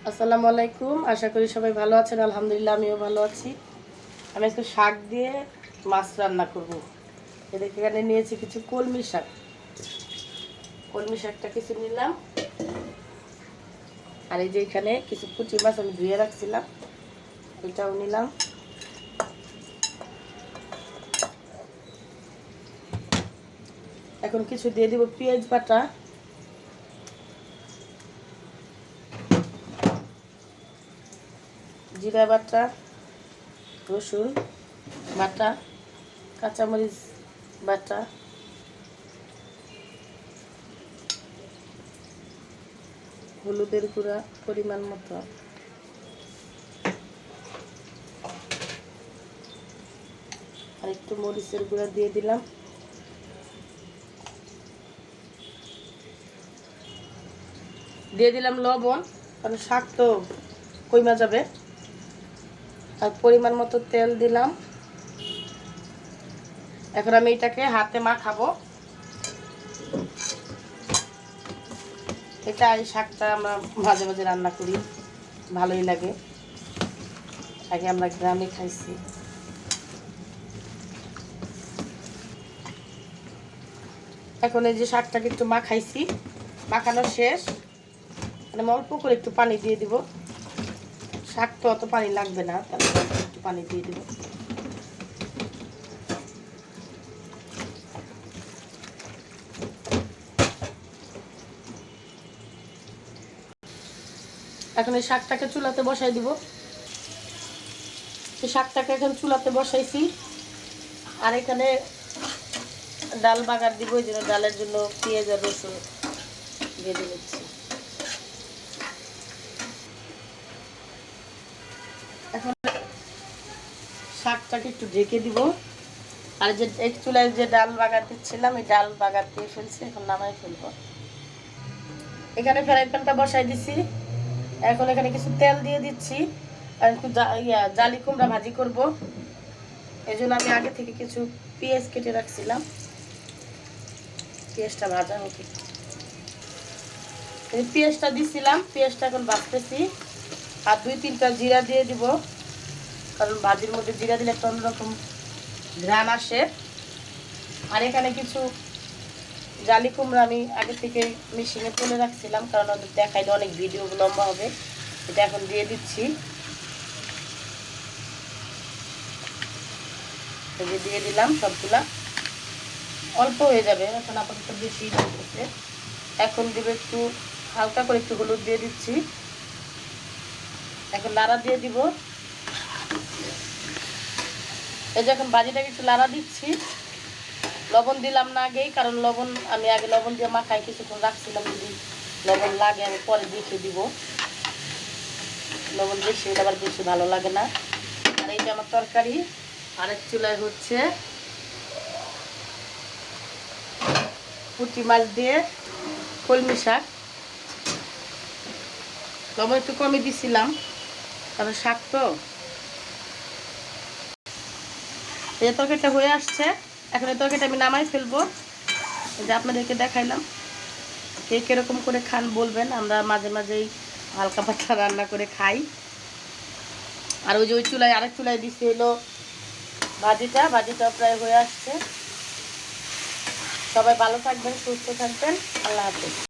আসসালামু আলাইকুম। আশা করি সবাই ভালো আছেন। আলহামদুলিল্লাহ আমিও ভালো আছি। আমি আজকে শাক দিয়ে মাছ রান্না করব। এখানে নিয়েছি কিছু কলমি শাক। কলমি শাকটা কিছু নিলাম। আর এই যে এখানে কিছু পুঁটি মাছ আমি ধুয়ে রাখছিলাম, এটাও নিলাম। এখন কিছু দিয়ে দিব পেঁয়াজ বাটা, জিরা বাটা, রসুন বাটা, কাঁচামরিচ বাটা, হলুদের গুঁড়া পরিমাণ মতো, আর একটু মরিচের গুঁড়া দিয়ে দিলাম। দিয়ে দিলাম লবণ, কারণ শাক তো কইমা যাবে। আর পরিমাণ মতো তেল দিলাম। এখন আমি এটাকে হাতে মাখাবো। এটা এই শাকটা আমরা মাঝে মাঝে রান্না করি, ভালোই লাগে। আগে আমরা গ্রামে খাইছি। এখন এই যে শাকটাকে একটু মাখাইছি, মাখানো শেষ। মানে অল্প করে একটু পানি দিয়ে দিব। শাক তো অত পানি লাগবে না, তারপর একটু পানি দিয়ে দিব। এখন এই শাকটাকে চুলাতে বসাই দিব। এই শাকটাকে এখন চুলাতে বসাইছি। আর এখানে ডাল বাগার দিব, এই জন্য ডালের জন্য পেঁয়াজ আর রসুন ভেজে নিচ্ছি। এখন শাকটাকে একটু ঢেকে দিব। আর যে এক চুলায় যে ডাল বাগার দিচ্ছিলাম, এই ডাল বাগার দিয়ে ফেলছি, এখন নামাই ফেলবো। এখানে ফ্রাই প্যানটা বসাই দিছি। এখন এখানে কিছু তেল দিয়ে দিচ্ছি। আর একটু জালি কুমড়া ভাজি করব, এই জন্য আমি আগে থেকে কিছু পেঁয়াজ কেটে রাখছিলাম। পেঁয়াজটা ভাজা হোক। পেঁয়াজটা দিছিলাম, পেঁয়াজটা এখন ভাজতেছি। আর 2-3টা জিরা দিয়ে দিব, কারণ ভাজির মধ্যে জিরা দিলে একটা অন্যরকম ঘ্রাণ আসে। আর এখানে কিছু জালি কুমড়া আমি আগে থেকে মেশিনে তুলে রাখছিলাম, কারণ ওদের দেখাইলে অনেক ভিডিও লম্বা হবে। এটা এখন দিয়ে দিচ্ছি। দিয়ে দিলাম সবগুলা। অল্প হয়ে যাবে, এখন আপাতত বেশি লাগতেছে। এখন দিব একটু হালকা করে একটু হলুদ দিয়ে দিচ্ছি। এখন লাড়া দিয়ে দিব। এই যে এখন ভাজিটাকে একটু লাড়া দিচ্ছি। লবণ দিলাম না আগেই, কারণ লবণ আমি আগে লবণ দিয়ে মাখাই কিছুক্ষণ রাখছিলাম, যদি লবণ লাগে আমি পরে দেখে দিব। লবণ বেশি হলে আবার বেশি ভালো লাগে না। আর এই যে আমার তরকারি। আরেক চুলায় হচ্ছে পুঁটি মাছ দিয়ে কলমি শাক। লবণ একটু কমই দিছিলাম, কারণ শাক তো। এই তরকারিটা হয়ে আসছে। এখন এই তরকারিটা আমি নামাই ফেলবো। এই যে আপনাদেরকে দেখাইলাম। কে কিরকম করে খান বলবেন। আমরা মাঝে মাঝেই হালকা পাতলা রান্না করে খাই। আর ওই যে ওই চুলায় আরেক চুলায় দিচ্ছি হলো ভাজিটা প্রায় হয়ে আসছে। সবাই ভালো থাকবেন, সুস্থ থাকবেন। আল্লাহ হাফেজ।